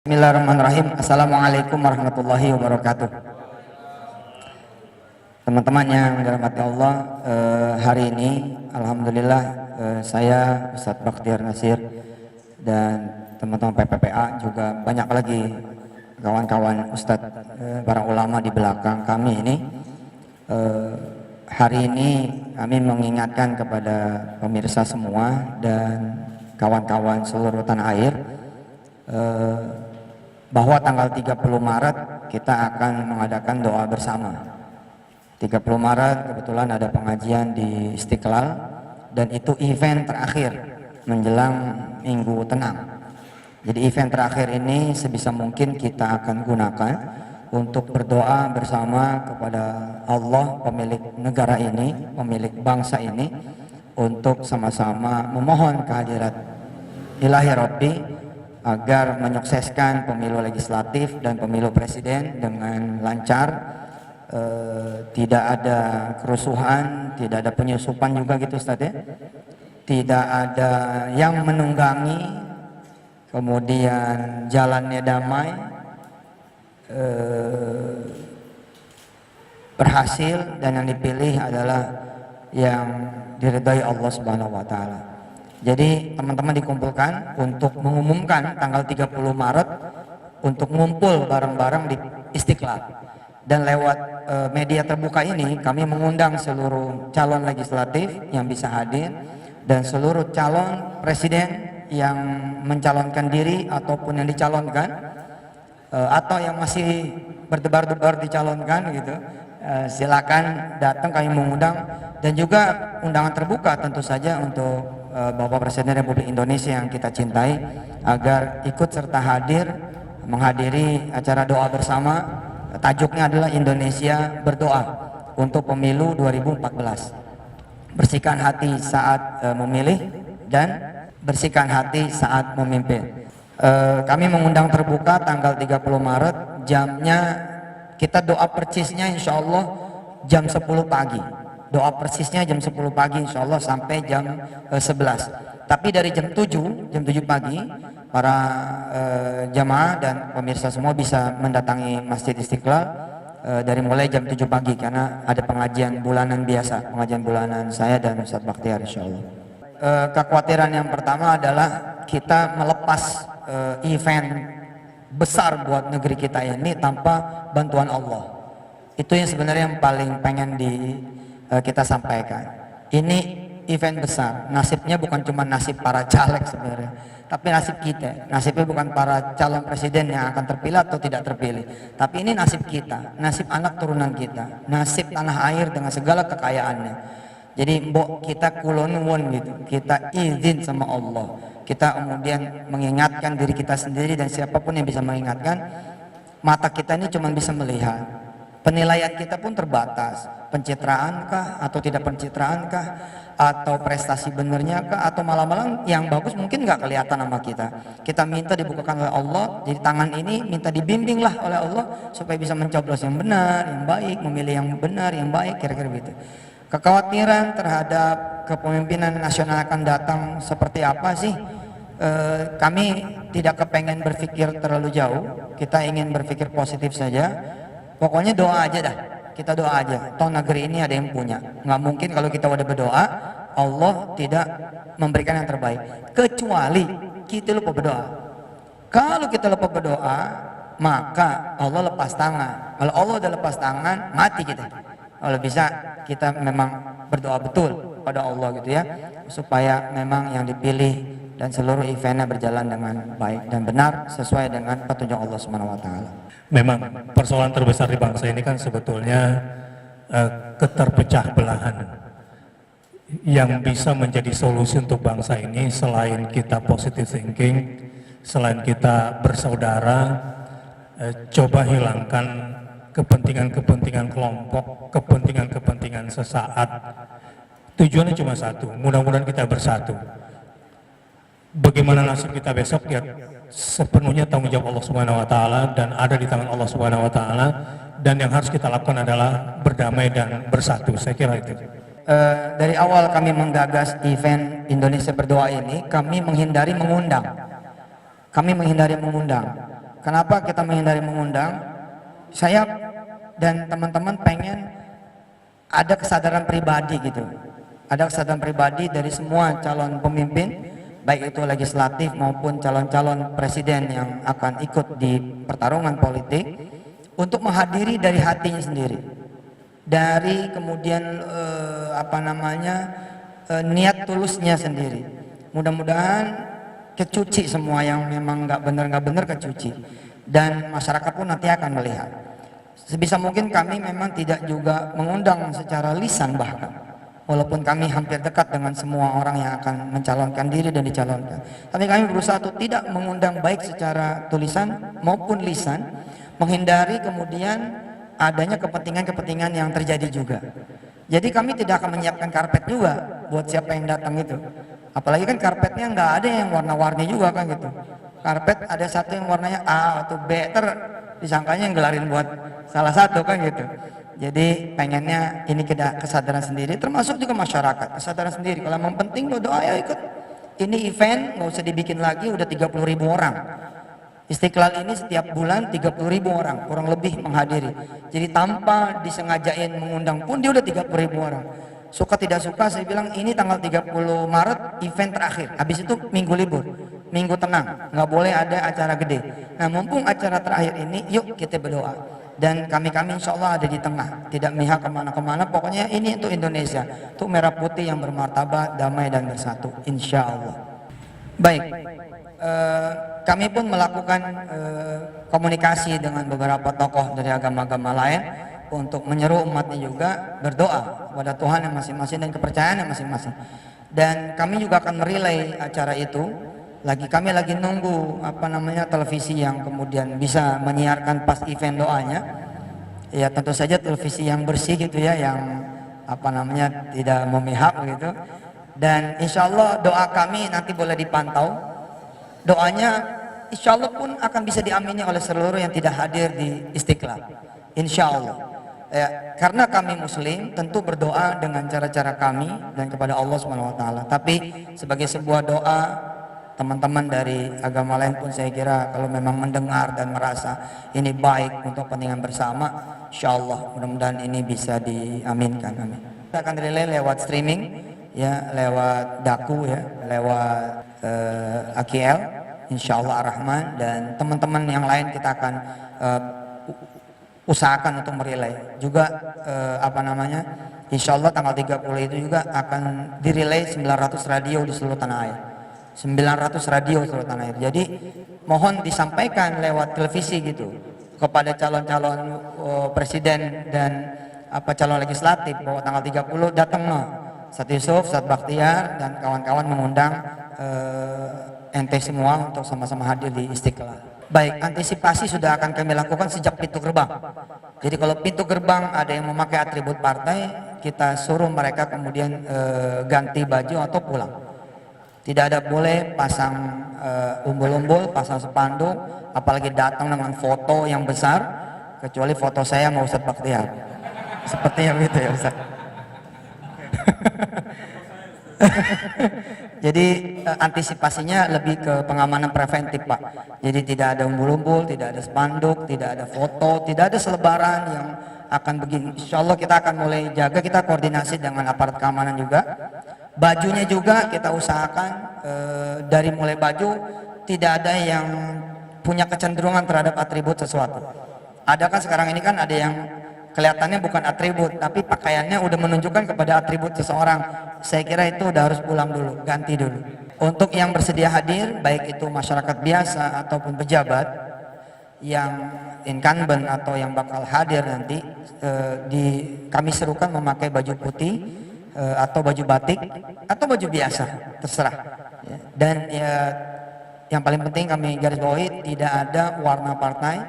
Bismillahirrahmanirrahim. Assalamualaikum warahmatullahi wabarakatuh. Teman-teman yang dirahmati Allah, hari ini Alhamdulillah saya Ustadz Bakhtiar Nasir dan teman-teman PPPA juga banyak lagi kawan-kawan Ustadz, para ulama di belakang kami ini, hari ini kami mengingatkan kepada pemirsa semua dan kawan-kawan seluruh tanah air bahwa tanggal 30 Maret kita akan mengadakan doa bersama. 30 Maret kebetulan ada pengajian di Istiqlal dan itu event terakhir menjelang Minggu Tenang. Jadi event terakhir ini sebisa mungkin kita akan gunakan untuk berdoa bersama kepada Allah, pemilik negara ini, pemilik bangsa ini, untuk sama-sama memohon kehadirat Ilahi Rabbi agar menyukseskan pemilu legislatif dan pemilu presiden dengan lancar, tidak ada kerusuhan, tidak ada penyusupan juga gitu Ustaz ya, tidak ada yang menunggangi, kemudian jalannya damai, berhasil, dan yang dipilih adalah yang diridhai Allah Subhanahu wa taala. Jadi teman-teman dikumpulkan untuk mengumumkan tanggal 30 Maret untuk ngumpul bareng-bareng di Istiqlal. Dan lewat media terbuka ini kami mengundang seluruh calon legislatif yang bisa hadir dan seluruh calon presiden yang mencalonkan diri ataupun yang dicalonkan, atau yang masih berdebar-debar dicalonkan gitu, silakan datang, kami mengundang. Dan juga undangan terbuka tentu saja untuk Bapak Presiden Republik Indonesia yang kita cintai agar ikut serta hadir menghadiri acara doa bersama. Tajuknya adalah Indonesia Berdoa untuk Pemilu 2014. Bersihkan hati saat memilih dan bersihkan hati saat memimpin. Kami mengundang terbuka tanggal 30 Maret, jamnya kita doa persisnya insya Allah jam 10 pagi. Doa persisnya jam 10 pagi insya Allah sampai jam 11. Tapi dari jam 7 pagi para jamaah dan pemirsa semua bisa mendatangi Masjid Istiqlal dari mulai jam 7 pagi karena ada pengajian bulanan biasa, pengajian bulanan saya dan Ustadz Bakhtiar insya Allah. Kekhawatiran yang pertama adalah kita melepas event besar buat negeri kita ini tanpa bantuan Allah. Itu yang sebenarnya yang paling pengen kita sampaikan. Ini event besar, nasibnya bukan cuma nasib para caleg sebenarnya, tapi nasib kita. Nasibnya bukan para calon presiden yang akan terpilih atau tidak terpilih, tapi ini nasib kita, nasib anak turunan kita, nasib tanah air dengan segala kekayaannya. Jadi mbok kita kulonwon gitu, kita izin sama Allah, kita kemudian mengingatkan diri kita sendiri dan siapapun yang bisa mengingatkan. Mata kita ini cuma bisa melihat, penilaian kita pun terbatas. Pencitraankah atau tidak pencitraankah, atau prestasi benernya kah, atau malah yang bagus mungkin nggak kelihatan sama kita. Kita minta dibukakan oleh Allah, jadi tangan ini minta dibimbinglah oleh Allah supaya bisa mencoblos yang benar, yang baik, memilih yang benar, yang baik, kira-kira begitu. Kekhawatiran terhadap kepemimpinan nasional akan datang seperti apa sih? Kami tidak kepengen berpikir terlalu jauh, kita ingin berpikir positif saja. Pokoknya doa aja dah, kita doa aja. Toh negeri ini ada yang punya. Nggak mungkin kalau kita udah berdoa Allah tidak memberikan yang terbaik, kecuali kita lupa berdoa. Kalau kita lupa berdoa maka Allah lepas tangan. Kalau Allah udah lepas tangan, mati kita. Kalau bisa kita memang berdoa betul pada Allah gitu ya, supaya memang yang dipilih dan seluruh eventnya berjalan dengan baik dan benar sesuai dengan petunjuk Allah Subhanahu wa taala. Memang persoalan terbesar di bangsa ini kan sebetulnya keterpecah belahan. Yang bisa menjadi solusi untuk bangsa ini selain kita positive thinking, selain kita bersaudara, coba hilangkan kepentingan-kepentingan kelompok, kepentingan-kepentingan sesaat. Tujuannya cuma satu, mudah-mudahan kita bersatu. Bagaimana nasib kita besok ya sepenuhnya tanggung jawab Allah Subhanahu wa taala dan ada di tangan Allah Subhanahu wa taala, dan yang harus kita lakukan adalah berdamai dan bersatu. Saya kira itu. Dari awal kami menggagas event Indonesia Berdoa ini, kami menghindari mengundang. Kenapa kita menghindari mengundang? Saya dan teman-teman pengen ada kesadaran pribadi gitu. Ada kesadaran pribadi dari semua calon pemimpin, baik itu legislatif maupun calon-calon presiden yang akan ikut di pertarungan politik, untuk menghadiri dari hatinya sendiri, dari kemudian niat tulusnya sendiri. Mudah-mudahan kecuci semua yang memang nggak benar kecuci, dan masyarakat pun nanti akan melihat. Sebisa mungkin kami memang tidak juga mengundang secara lisan bahkan, walaupun kami hampir dekat dengan semua orang yang akan mencalonkan diri dan dicalonkan, tapi kami berusaha untuk tidak mengundang baik secara tulisan maupun lisan, menghindari kemudian adanya kepentingan-kepentingan yang terjadi juga. Jadi kami tidak akan menyiapkan karpet juga buat siapa yang datang itu. Apalagi kan karpetnya nggak ada yang warna-warni juga kan gitu. Karpet ada satu yang warnanya A atau B, disangkanya yang gelarin buat salah satu kan gitu. Jadi pengennya ini kesadaran sendiri, termasuk juga masyarakat kesadaran sendiri. Kalau memang penting doa ya ikut. Ini event nggak usah dibikin lagi, udah 30.000 orang. Istiqlal ini setiap bulan 30.000 orang kurang lebih menghadiri. Jadi tanpa disengajain mengundang pun dia udah 30.000 orang. Suka tidak suka saya bilang ini tanggal 30 Maret event terakhir. Habis itu minggu libur, minggu tenang, nggak boleh ada acara gede. Nah mumpung acara terakhir ini, yuk kita berdoa. Dan kami insya Allah ada di tengah, tidak mihak kemana-kemana. Pokoknya ini untuk Indonesia, untuk merah putih yang bermartabat, damai dan bersatu, insya Allah. Baik, kami pun melakukan komunikasi dengan beberapa tokoh dari agama-agama lain untuk menyeru umatnya juga berdoa kepada Tuhan yang masing-masing dan kepercayaan yang masing-masing. Dan kami juga akan merelay acara itu. Kami lagi nunggu televisi yang kemudian bisa menyiarkan pas event doanya. Ya tentu saja televisi yang bersih gitu ya, yang tidak memihak gitu. Dan insya Allah doa kami nanti boleh dipantau. Doanya insya Allah pun akan bisa diamini oleh seluruh yang tidak hadir di Istiqlal, insya Allah. Ya, karena kami Muslim tentu berdoa dengan cara-cara kami dan kepada Allah SWT. Tapi sebagai sebuah doa, teman-teman dari agama lain pun saya kira kalau memang mendengar dan merasa ini baik untuk kepentingan bersama, insya Allah mudah-mudahan ini bisa diaminkan. Amin. Kita akan relay lewat streaming, ya, lewat Daku, ya, lewat AKL, insya Allah Ar-Rahman, dan teman-teman yang lain kita akan usahakan untuk merelay juga insya Allah tanggal 30 itu juga akan direlay 900 radio di seluruh tanah air, 900 radio di seluruh tanah air. Jadi mohon disampaikan lewat televisi gitu kepada calon-calon presiden dan calon legislatif bahwa tanggal 30 datang Ustadz Yusuf, Ustadz Bakhtiar dan kawan-kawan mengundang ente semua untuk sama-sama hadir di Istiqlal. Baik, antisipasi sudah akan kami lakukan sejak pintu gerbang. Jadi kalau pintu gerbang ada yang memakai atribut partai, kita suruh mereka kemudian ganti baju atau pulang. Tidak ada boleh pasang umbul-umbul, pasang spanduk, apalagi datang dengan foto yang besar, kecuali foto saya sama Ustadz Bakhtiar. Sepertinya begitu ya Ustadz. Jadi antisipasinya lebih ke pengamanan preventif Pak. Jadi tidak ada umbul-umbul, tidak ada spanduk, tidak ada foto, tidak ada selebaran yang akan begini. Insya Allah kita akan mulai jaga, kita koordinasi dengan aparat keamanan juga. Bajunya juga kita usahakan dari mulai baju tidak ada yang punya kecenderungan terhadap atribut sesuatu. Ada kan sekarang ini kan ada yang kelihatannya bukan atribut, tapi pakaiannya udah menunjukkan kepada atribut seseorang. Saya kira itu udah harus pulang dulu, ganti dulu. Untuk yang bersedia hadir, baik itu masyarakat biasa ataupun pejabat yang incumbent atau yang bakal hadir nanti, kami serukan memakai baju putih atau baju batik atau baju biasa, terserah. Dan yang paling penting kami garis bawahi, tidak ada warna partai,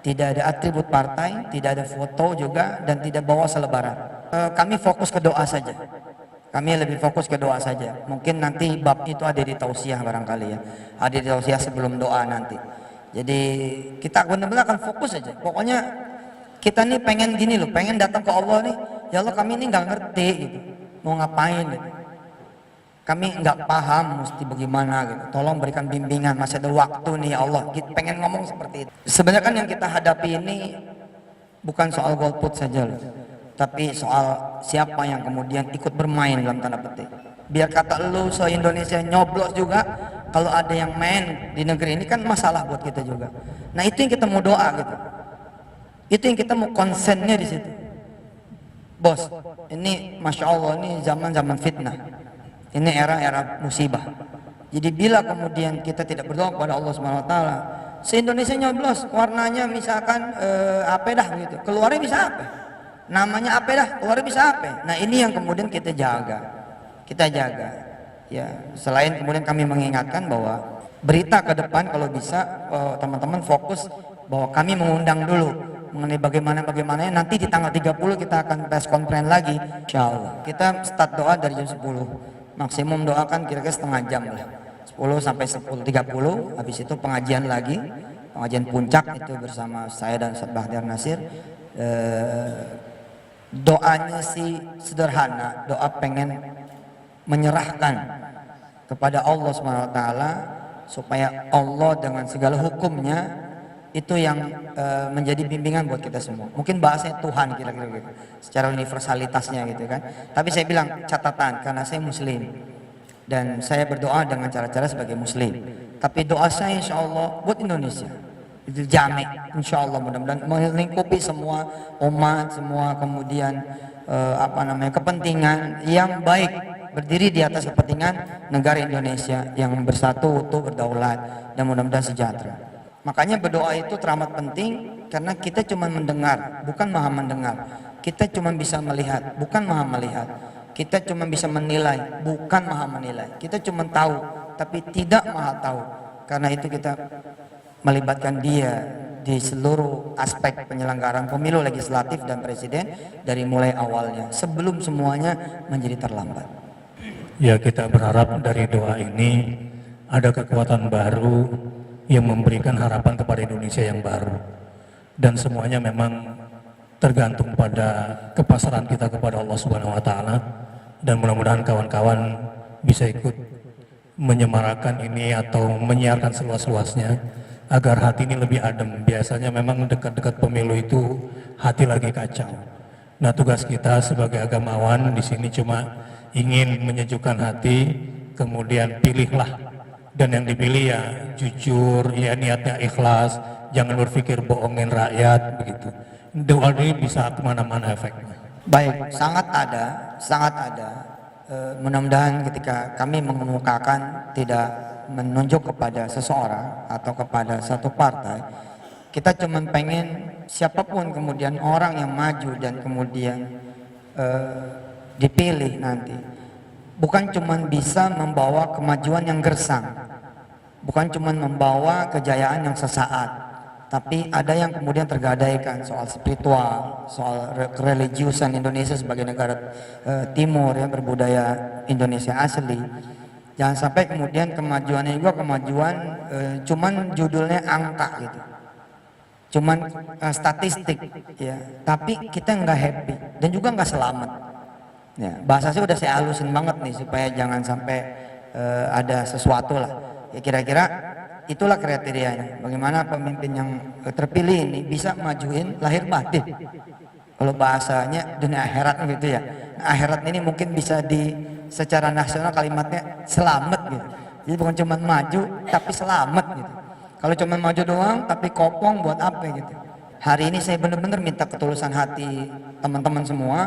tidak ada atribut partai, tidak ada foto juga, dan tidak bawa selebaran. Kami fokus ke doa saja. Kami lebih fokus ke doa saja. Mungkin nanti bab itu ada di tausiah barangkali ya. Ada di tausiah sebelum doa nanti. Jadi kita benar-benar akan fokus saja. Pokoknya kita nih pengen gini loh, pengen datang ke Allah nih. Ya Allah kami ini nggak ngerti gitu, mau ngapain gitu. Kami nggak paham mesti bagaimana gitu. Tolong berikan bimbingan, masih ada waktu nih ya Allah. Kita pengen ngomong seperti itu. Sebenarnya kan yang kita hadapi ini bukan soal golput saja loh, tapi soal siapa yang kemudian ikut bermain dalam tanda petik. Biar kata lu se-Indonesia nyoblos juga, kalau ada yang main di negeri ini kan masalah buat kita juga. Nah itu yang kita mau doa gitu. Itu yang kita mau konsennya di situ. Bos, ini Masya Allah, ini zaman-zaman fitnah. Ini era-era musibah. Jadi bila kemudian kita tidak berdoa kepada Allah Subhanahu wa taala, se-Indonesia nyoblos, warnanya misalkan apa dah gitu. Keluarnya bisa apa? Namanya apa dah, keluarnya bisa apa? Nah, ini yang kemudian kita jaga. Kita jaga. Ya, selain kemudian kami mengingatkan bahwa berita ke depan kalau bisa teman-teman fokus bahwa kami mengundang dulu mengenai bagaimana nanti di tanggal 30 kita akan press conference lagi insyaallah. Kita start doa dari jam 10. Maksimum doakan kira-kira setengah jam lah, 10 sampai 10.30. Habis itu pengajian lagi, pengajian puncak itu bersama saya dan Ustaz Bahtiar Nasir. Doanya sih sederhana, doa pengen menyerahkan kepada Allah SWT supaya Allah dengan segala hukumnya itu yang menjadi bimbingan buat kita semua. Mungkin bahasanya Tuhan kira-kira gitu, secara universalitasnya gitu kan. Tapi saya bilang catatan karena saya muslim dan saya berdoa dengan cara-cara sebagai muslim. Tapi doa saya insya Allah buat Indonesia itu jami, insya Allah mudah-mudahan melingkupi semua umat, semua kemudian kepentingan yang baik, berdiri di atas kepentingan negara Indonesia yang bersatu, utuh, berdaulat dan mudah-mudahan sejahtera. Makanya berdoa itu teramat penting karena kita cuma mendengar, bukan maha mendengar. Kita cuma bisa melihat, bukan maha melihat. Kita cuma bisa menilai, bukan maha menilai. Kita cuma tahu, tapi tidak maha tahu. Karena itu kita melibatkan dia di seluruh aspek penyelenggaraan pemilu legislatif dan presiden dari mulai awalnya sebelum semuanya menjadi terlambat. Ya, kita berharap dari doa ini ada kekuatan baru yang memberikan harapan kepada Indonesia yang baru, dan semuanya memang tergantung pada kepasrahan kita kepada Allah Subhanahu wa taala, dan mudah-mudahan kawan-kawan bisa ikut menyemarakan ini atau menyiarkan seluas-luasnya agar hati ini lebih adem. Biasanya memang dekat-dekat pemilu itu hati lagi kacau. Nah, tugas kita sebagai agamawan di sini cuma ingin menyejukkan hati, kemudian pilihlah. Dan yang dipilih ya jujur, ya niatnya ikhlas, jangan berpikir bohongin rakyat begitu. Doa ini bisa kemana-mana efeknya. Baik, sangat ada. Mudah-mudahan ketika kami mengemukakan tidak menunjuk kepada seseorang atau kepada satu partai, kita cuma pengen siapapun kemudian orang yang maju dan kemudian dipilih nanti, bukan cuma bisa membawa kemajuan yang gersang, bukan cuma membawa kejayaan yang sesaat, tapi ada yang kemudian tergadaikan soal spiritual, soal kereligiusan Indonesia sebagai negara timur ya, berbudaya Indonesia asli. Jangan sampai kemudian kemajuannya juga kemajuan cuman judulnya angka gitu, cuman statistik ya, tapi kita nggak happy dan juga nggak selamat. Ya, bahasa saya udah saya halusin banget nih supaya jangan sampai ada sesuatu lah. Ya kira-kira itulah kriterianya. Bagaimana pemimpin yang terpilih ini bisa majuin lahir batin. Kalau bahasanya dunia akhirat gitu ya. Nah, akhirat ini mungkin bisa secara nasional kalimatnya selamat gitu. Jadi bukan cuma maju tapi selamat gitu. Kalau cuma maju doang tapi kopong buat apa gitu. Hari ini saya benar-benar minta ketulusan hati teman-teman semua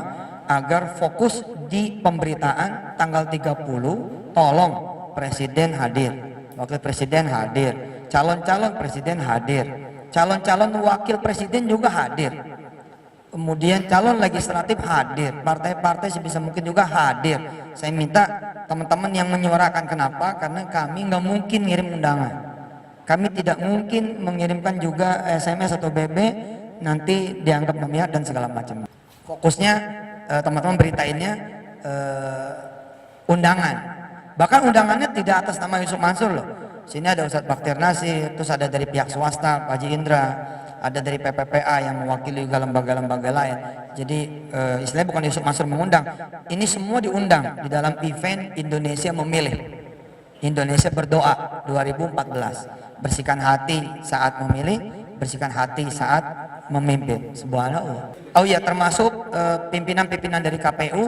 agar fokus di pemberitaan tanggal 30, tolong presiden hadir, wakil presiden hadir, calon-calon presiden hadir, calon-calon wakil presiden juga hadir, kemudian calon legislatif hadir, partai-partai sebisa mungkin juga hadir. Saya minta teman-teman yang menyuarakan, kenapa? Karena kami nggak mungkin ngirim undangan, kami tidak mungkin mengirimkan juga SMS atau BB nanti dianggap memihak dan segala macam. Fokusnya teman-teman beritainnya undangan, bahkan undangannya tidak atas nama Yusuf Mansur loh. Sini ada Ustadz Bahtiar Nasir, terus ada dari pihak swasta Pak Haji Indra, ada dari PPPA yang mewakili juga lembaga-lembaga lain. Jadi istilahnya bukan Yusuf Mansur mengundang, ini semua diundang di dalam event Indonesia Memilih, Indonesia Berdoa 2014. Bersihkan hati saat memilih, bersihkan hati saat memimpin. Subhanallah. Oh iya, termasuk pimpinan-pimpinan dari KPU,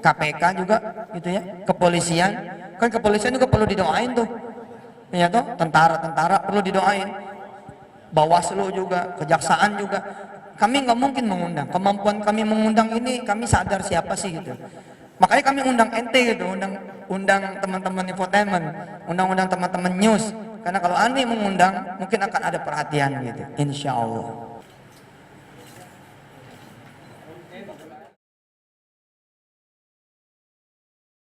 KPK juga gitu ya, kepolisian. Kan kepolisian juga perlu didoain tuh. Ya toh, tentara-tentara perlu didoain. Bawaslu juga, kejaksaan juga. Kami nggak mungkin mengundang. Kemampuan kami mengundang ini kami sadar siapa sih gitu. Makanya kami undang ente gitu, undang teman-teman infotainment, undang teman-teman news. Karena kalau aneh mengundang, mungkin akan ada perhatian gitu. Insya Allah.